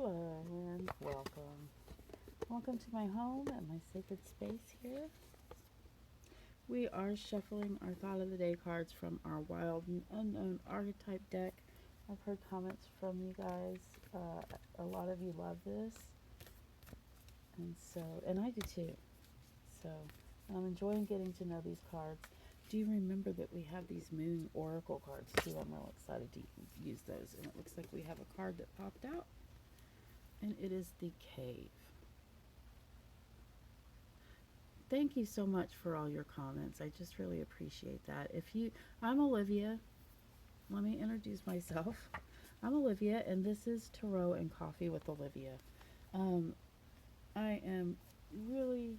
Hello and welcome. Welcome to my home and my sacred space here. We are shuffling our Thought of the Day cards from our Wild and Unknown Archetype deck. I've heard comments from you guys. A lot of you love this. And I do too. So I'm enjoying getting to know these cards. Do you remember that we have these Moon Oracle cards too? I'm real excited to use those. And it looks like we have a card that popped out. And it is the Cave. Thank you so much for all your comments. I just really appreciate that. I'm Olivia. Let me introduce myself. I'm Olivia, and this is Tarot and Coffee with Olivia. I am really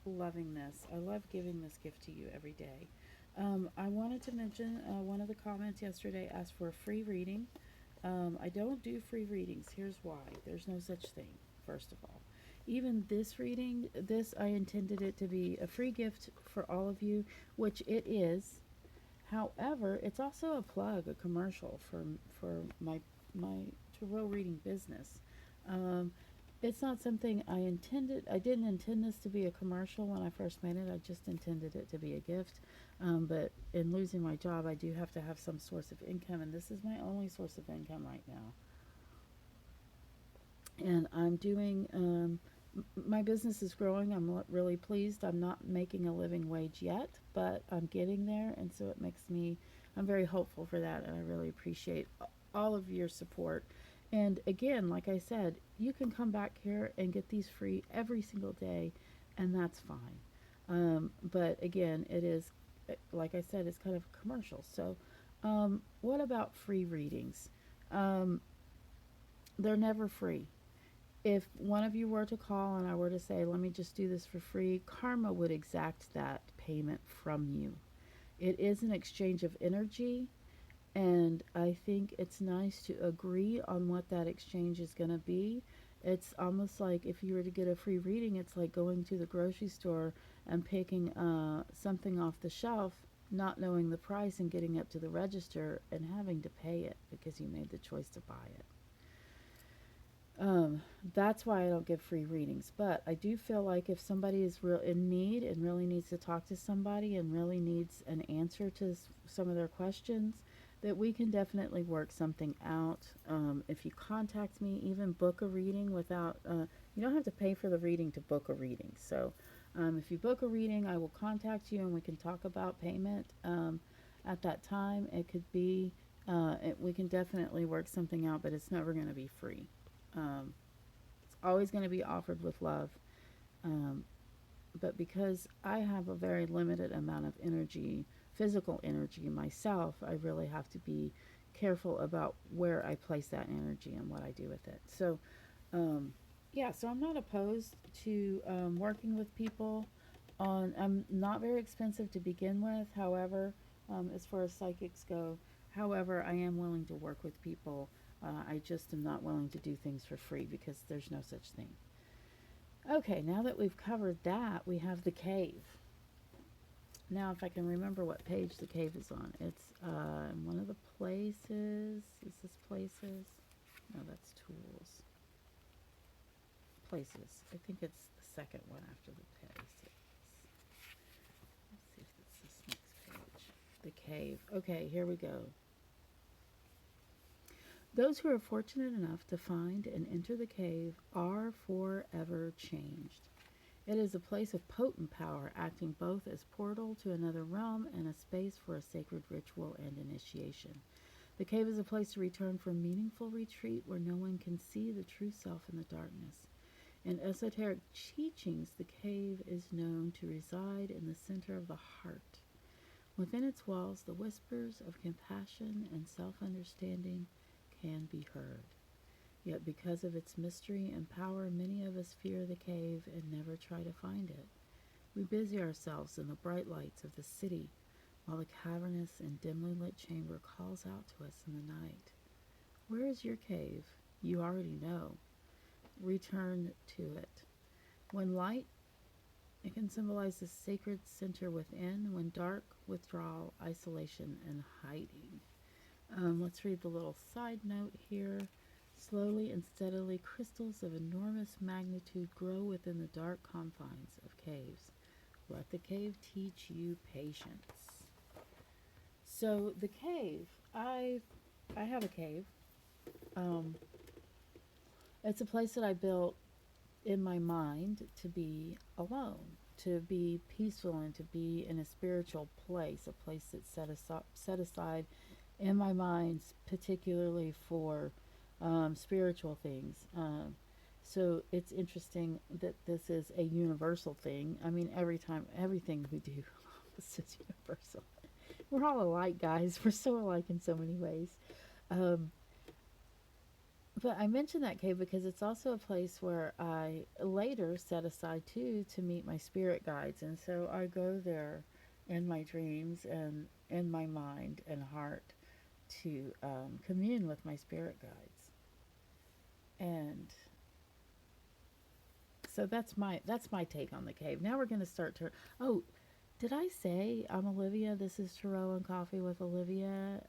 loving this. I love giving this gift to you every day. I wanted to mention one of the comments yesterday asked for a free reading. I don't do free readings. Here's why. There's no such thing, first of all. Even this reading, I intended it to be a free gift for all of you, which it is. However, it's also a plug, a commercial for my tarot reading business. It's not something I intended. I didn't intend this to be a commercial when I first made it. I just intended it to be a gift. But in losing my job, I do have to have some source of income, and this is my only source of income right now. And I'm doing, my business is growing. I'm really pleased. I'm not making a living wage yet, but I'm getting there, and so it makes me, I'm very hopeful for that, and I really appreciate all of your support. And again, like I said, you can come back here and get these free every single day, and that's fine. But again, it is, like I said, it's kind of a commercial. So, what about free readings? They're never free. If one of you were to call and I were to say, let me just do this for free, karma would exact that payment from you. It is an exchange of energy, and I think it's nice to agree on what that exchange is going to be. It's almost like if you were to get a free reading, it's like going to the grocery store and picking something off the shelf, not knowing the price, and getting up to the register and having to pay it because you made the choice to buy it. That's why I don't give free readings. But I do feel like if somebody is real in need and really needs to talk to somebody and really needs an answer to some of their questions, that we can definitely work something out. If you contact me, even book a reading without, you don't have to pay for the reading to book a reading. So if you book a reading, I will contact you and we can talk about payment at that time. It could be, we can definitely work something out, but it's never going to be free. It's always going to be offered with love. But because I have a very limited amount of energy, physical energy myself, I really have to be careful about where I place that energy and what I do with it. So, so I'm not opposed to working with people. I'm not very expensive to begin with, however, as far as psychics go. However, I am willing to work with people. I just am not willing to do things for free because there's no such thing. Okay, now that we've covered that, we have the cave. Now, if I can remember what page the cave is on, it's one of the places. Is this places? No, that's tools. Places. I think it's the second one after the places. Let's see if it's this next page. The cave. Okay, here we go. Those who are fortunate enough to find and enter the cave are forever changed. It is a place of potent power, acting both as portal to another realm and a space for a sacred ritual and initiation. The cave is a place to return for meaningful retreat where no one can see the true self in the darkness. In esoteric teachings, the cave is known to reside in the center of the heart. Within its walls, the whispers of compassion and self-understanding can be heard. Yet because of its mystery and power, many of us fear the cave and never try to find it. We busy ourselves in the bright lights of the city, while the cavernous and dimly lit chamber calls out to us in the night. Where is your cave? You already know. Return to it. When light, it can symbolize the sacred center within. When dark, withdrawal, isolation, and hiding. Let's read the little side note here. Slowly and steadily, crystals of enormous magnitude grow within the dark confines of caves. Let the cave teach you patience. So the cave, I have a cave. Um, it's a place that I built in my mind to be alone, to be peaceful, and to be in a spiritual place, a place that's set aside in my mind, particularly for spiritual things. So it's interesting that this is a universal thing. I mean, everything we do is just universal. We're all alike, guys. We're so alike in so many ways. Um, but I mention that cave because it's also a place where I later set aside too to meet my spirit guides. And so I go there in my dreams and in my mind and heart to commune with my spirit guides. And so that's my take on the cave. Now we're going to start to. Oh, did I say I'm Olivia? This is Tarot and Coffee with Olivia.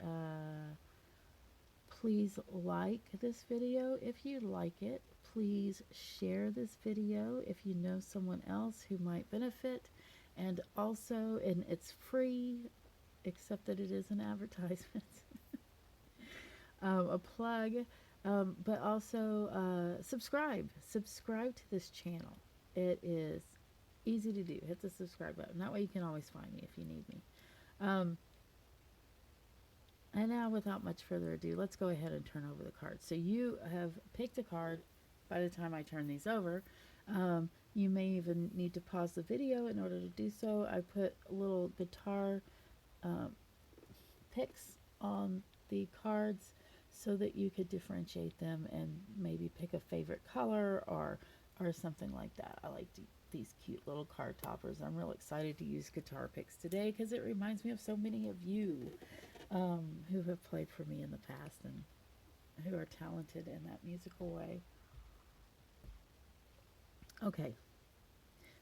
Please like this video if you like it. Please share this video if you know someone else who might benefit. And also, and it's free, except that it is an advertisement, a plug. But also subscribe. Subscribe to this channel. It is easy to do. Hit the subscribe button. That way you can always find me if you need me. And now, without much further ado, let's go ahead and turn over the cards. So you have picked a card by the time I turn these over. You may even need to pause the video in order to do so. I put little guitar picks on the cards so that you could differentiate them and maybe pick a favorite color or something like that. I like these cute little card toppers. I'm real excited to use guitar picks today because it reminds me of so many of you who have played for me in the past and who are talented in that musical way. Okay,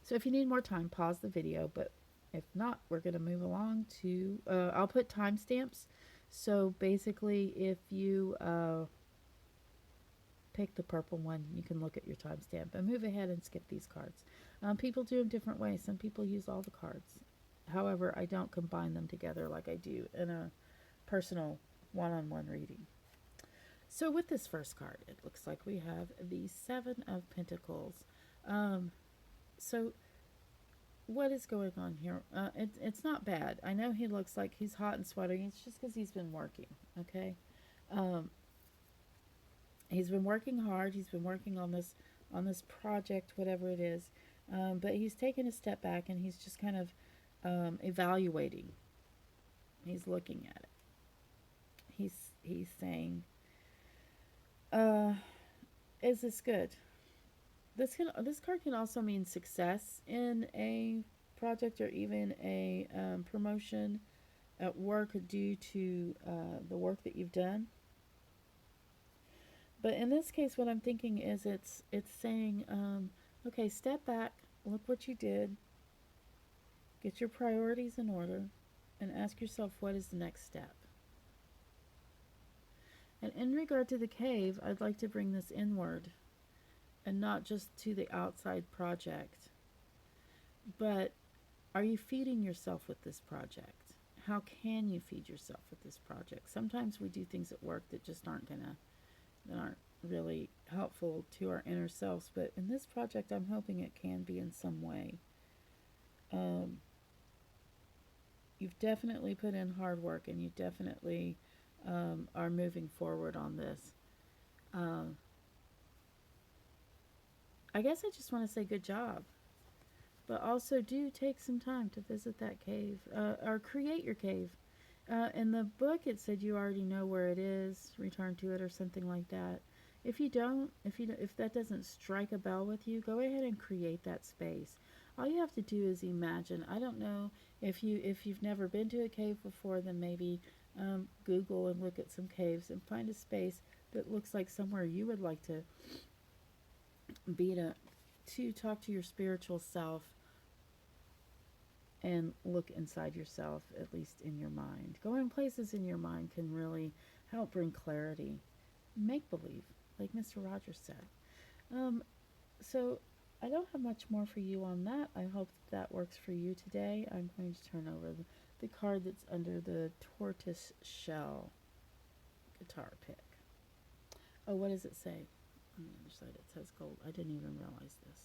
so if you need more time, pause the video, but if not, we're going to move along to, I'll put timestamps. So basically, if you pick the purple one, you can look at your timestamp and move ahead and skip these cards. People do them different ways. Some people use all the cards. However, I don't combine them together like I do in a personal one-on-one reading. So with this first card, it looks like we have the Seven of Pentacles. So what is going on here? It's not bad. I know he looks like he's hot and sweaty. It's just because he's been working, okay? He's been working hard. He's been working on this project, whatever it is. But he's taken a step back and he's just kind of evaluating. He's looking at it. He's saying, is this good? This card can also mean success in a project or even a promotion at work due to the work that you've done. But in this case, what I'm thinking is it's saying, okay, step back, look what you did, get your priorities in order, and ask yourself, what is the next step? And in regard to the cave, I'd like to bring this inward and not just to the outside project. But are you feeding yourself with this project? How can you feed yourself with this project? Sometimes we do things at work that just aren't really helpful to our inner selves. But in this project, I'm hoping it can be in some way. You've definitely put in hard work, and you definitely are moving forward on this. I guess I just want to say good job. But also do take some time to visit that cave or create your cave. In the book, it said you already know where it is, return to it or something like that. If you don't, if that doesn't strike a bell with you, go ahead and create that space. All you have to do is imagine. I don't know if you've never been to a cave before, then maybe Google and look at some caves and find a space that looks like somewhere you would like to be to talk to your spiritual self and look inside yourself, at least in your mind. Going places in your mind can really help bring clarity. Make believe. like Mr. Rogers said. So I don't have much more for you on that. I hope that works for you today. I'm going to turn over the card that's under the Tortoise Shell guitar pick. Oh, what does it say? On the other side it says gold. I didn't even realize this.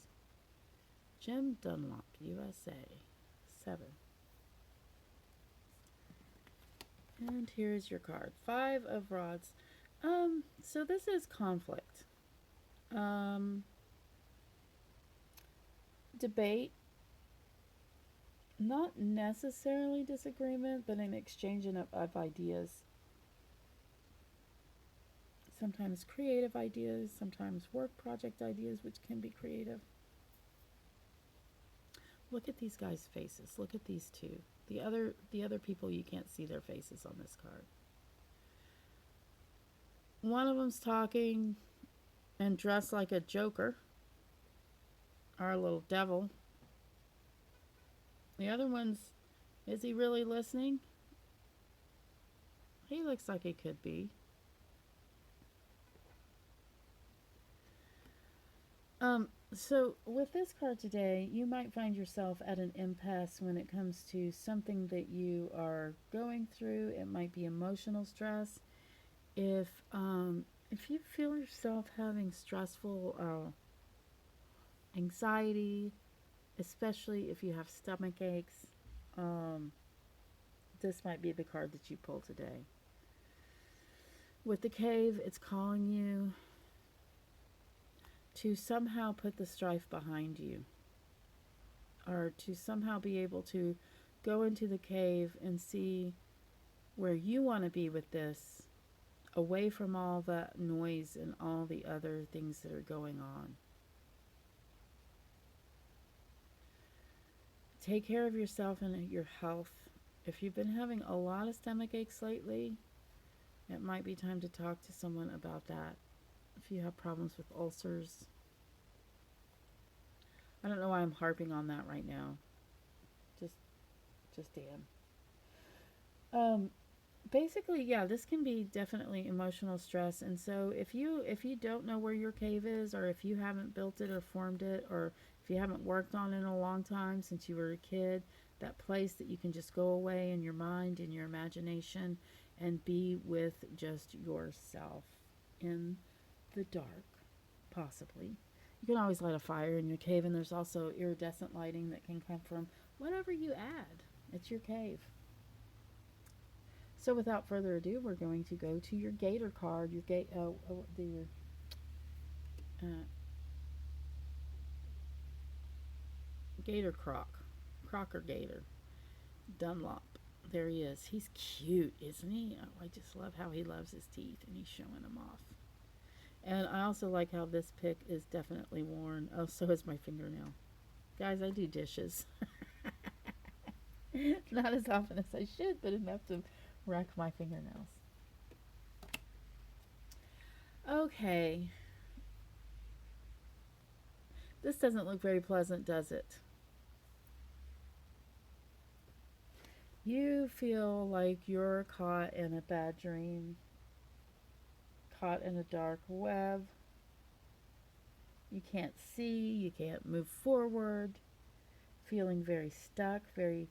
Jim Dunlop, USA, 7. And here's your card. 5 of rods. So this is conflict. Debate. Not necessarily disagreement, but an exchanging of ideas. Sometimes creative ideas, sometimes work project ideas, which can be creative. Look at these guys' faces. Look at these two. The other people, you can't see their faces on this card. One of them's talking and dressed like a joker, or a little devil. The other one's, is he really listening? He looks like he could be. So with this card today, you might find yourself at an impasse when it comes to something that you are going through. It might be emotional stress. If you feel yourself having stressful anxiety, especially if you have stomach aches, this might be the card that you pull today. With the cave, it's calling you to somehow put the strife behind you, or to somehow be able to go into the cave and see where you want to be with this, away from all that noise and all the other things that are going on. Take care of yourself and your health. If you've been having a lot of stomach aches lately, it might be time to talk to someone about that. If you have problems with ulcers. I don't know why I'm harping on that right now. Just damn. Basically, yeah, this can be definitely emotional stress. And so if you don't know where your cave is, or if you haven't built it or formed it, or if you haven't worked on it in a long time since you were a kid, that place that you can just go away in your mind, in your imagination, and be with just yourself in the dark, possibly. You can always light a fire in your cave, and there's also iridescent lighting that can come from whatever you add. It's your cave. So without further ado, we're going to go to your Gator card, your Gator Crockagater, Dunlop. There he is. He's cute, isn't he? Oh, I just love how he loves his teeth, and he's showing them off. And I also like how this pick is definitely worn. Oh, so is my fingernail. Guys, I do dishes. Not as often as I should, but enough to wreck my fingernails. Okay. This doesn't look very pleasant, does it? You feel like you're caught in a bad dream, caught in a dark web. You can't see, you can't move forward, feeling very stuck, very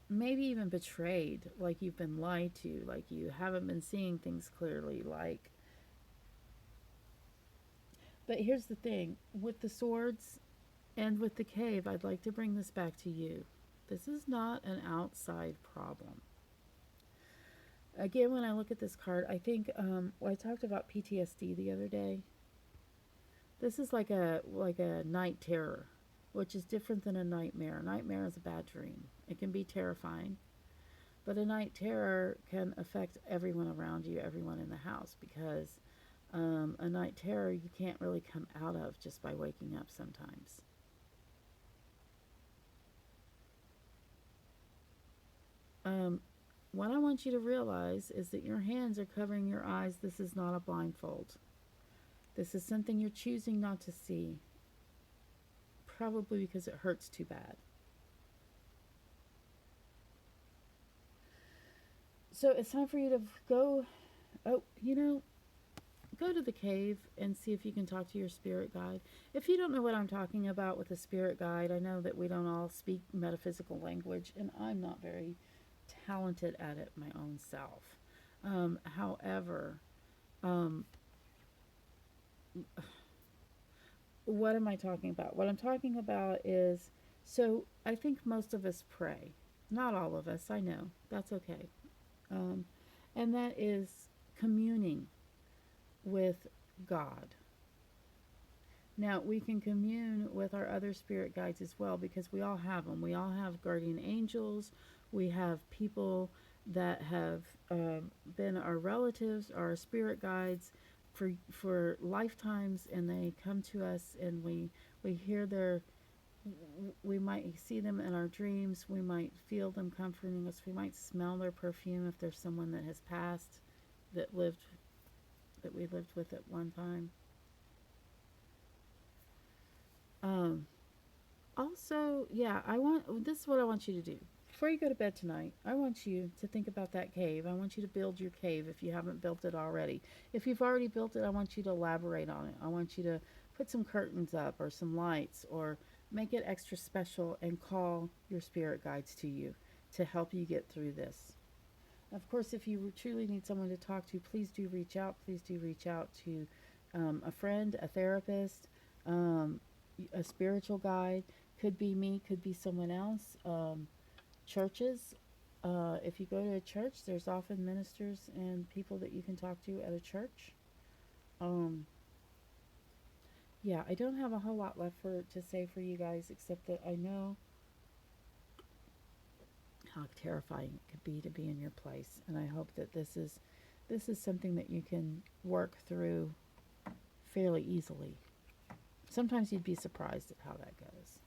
maybe even betrayed, like you've been lied to, like you haven't been seeing things clearly, like. But here's the thing, with the swords and with the cave, I'd like to bring this back to you. This is not an outside problem. Again, when I look at this card, I think I talked about PTSD the other day. This is like a night terror, which is different than a nightmare. A nightmare is a bad dream. It can be terrifying, but a night terror can affect everyone around you, everyone in the house, because a night terror you can't really come out of just by waking up sometimes. What I want you to realize is that your hands are covering your eyes. This is not a blindfold. This is something you're choosing not to see, probably because it hurts too bad. So it's time for you to go. Oh, go to the cave and see if you can talk to your spirit guide. If you don't know what I'm talking about with a spirit guide, I know that we don't all speak metaphysical language, and I'm not very talented at it my own self. However, um, what am I talking about? What I'm talking about is, so I think most of us pray. Not all of us, I know. That's okay. Um, and that is communing with God. Now, we can commune with our other spirit guides as well because we all have them. We all have guardian angels. We have people that have been our relatives, our spirit guides for lifetimes, and they come to us and we hear their, we might see them in our dreams. We might feel them comforting us. We might smell their perfume if there's someone that has passed that lived, that we lived with at one time. Um, Also, yeah, this is what I want you to do. Before you go to bed tonight, I want you to think about that cave. I want you to build your cave if you haven't built it already. If you've already built it, I want you to elaborate on it. I want you to put some curtains up or some lights or make it extra special and call your spirit guides to you to help you get through this. Of course, if you truly need someone to talk to, please do reach out. Please do reach out to a friend, a therapist, um, a spiritual guide. Could be me, could be someone else. Churches, if you go to a church, there's often ministers and people that you can talk to at a church. Um, yeah, I don't have a whole lot left to say for you guys, except that I know how terrifying it could be in your place, and I hope that this is something that you can work through fairly easily. Sometimes you'd be surprised at how that goes.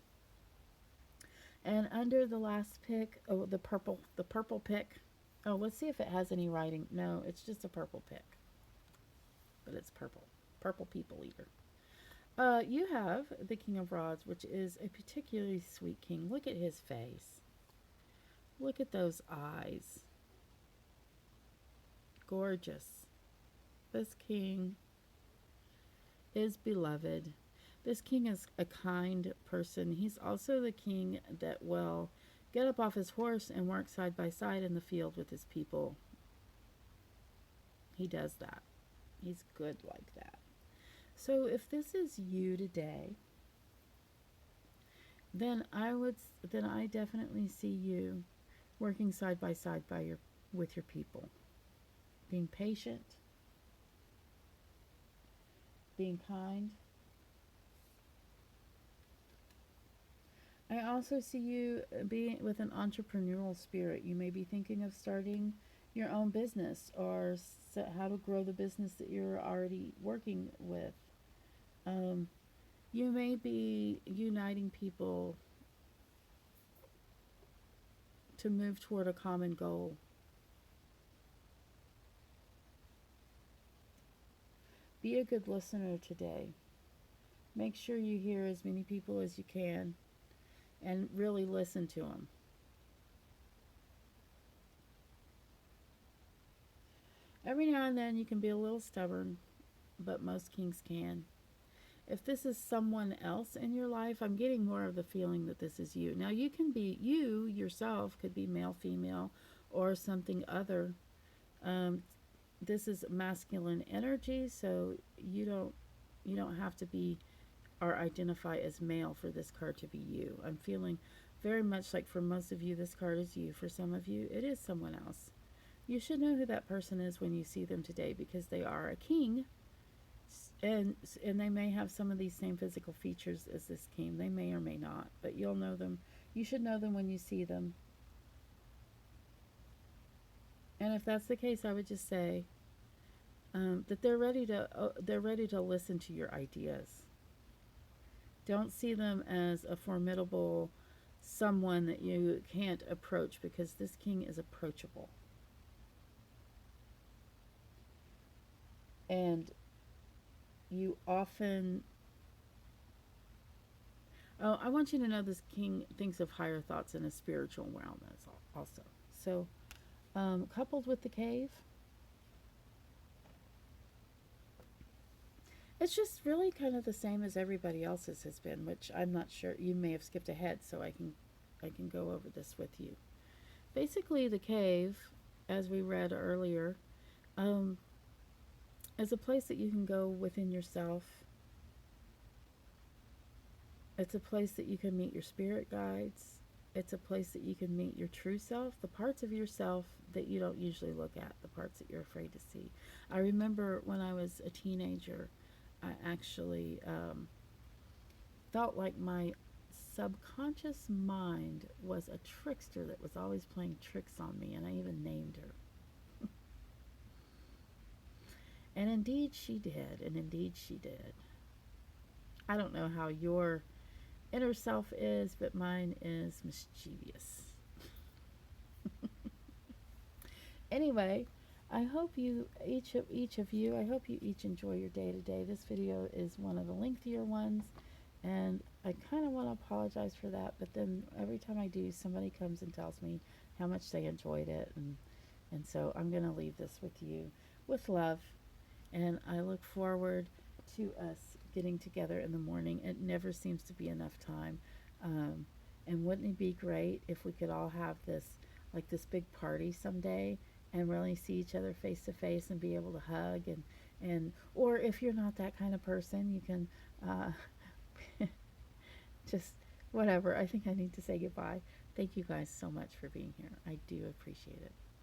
And under the last pick, oh, the purple pick. Oh, let's see if it has any writing. No, it's just a purple pick, but it's purple. Purple people eater. You have the King of Rods, which is a particularly sweet king. Look at his face. Look at those eyes. Gorgeous. This king is beloved. This king is a kind person. He's also the king that will get up off his horse and work side by side in the field with his people. He does that. He's good like that. So if this is you today, then I definitely see you working side by side with your people, being patient, being kind. I also see you being with an entrepreneurial spirit. You may be thinking of starting your own business or how to grow the business that you're already working with. Um, you may be uniting people to move toward a common goal. Be a good listener today. Make sure you hear as many people as you can and really listen to them. Every now and then you can be a little stubborn, but most kings can. If this is someone else in your life, I'm getting more of the feeling that this is you. Now, you yourself could be male, female, or something other. Um, this is masculine energy, so you don't have to be or identify as male for this card to be you. I'm feeling very much like for most of you, this card is you. For some of you, it is someone else. You should know who that person is when you see them today because they are a king, and they may have some of these same physical features as this king. They may or may not, but you'll know them. You should know them when you see them. And if that's the case, I would just say that they're ready to listen to your ideas. Don't see them as a formidable someone that you can't approach because this king is approachable. And you often, oh, I want you to know this king thinks of higher thoughts in a spiritual realm also. So coupled with the cave, it's just really kind of the same as everybody else's has been, which I'm not sure. You may have skipped ahead, so I can go over this with you. Basically, the cave, as we read earlier, um, is a place that you can go within yourself. It's a place that you can meet your spirit guides. It's a place that you can meet your true self, the parts of yourself that you don't usually look at, the parts that you're afraid to see. I remember when I was a teenager, I actually felt like my subconscious mind was a trickster that was always playing tricks on me, and I even named her. And indeed she did, and indeed she did. I don't know how your inner self is, but mine is mischievous. Anyway, I hope you each of you, I hope you each enjoy your day today. This video is one of the lengthier ones, and I kind of want to apologize for that, but then every time I do, somebody comes and tells me how much they enjoyed it, and so I'm going to leave this with you with love, and I look forward to us getting together in the morning. It never seems to be enough time, and wouldn't it be great if we could all have this, like this big party someday, and really see each other face to face and be able to hug, and or if you're not that kind of person, you can just whatever. I think I need to say goodbye. Thank you guys so much for being here. I do appreciate it.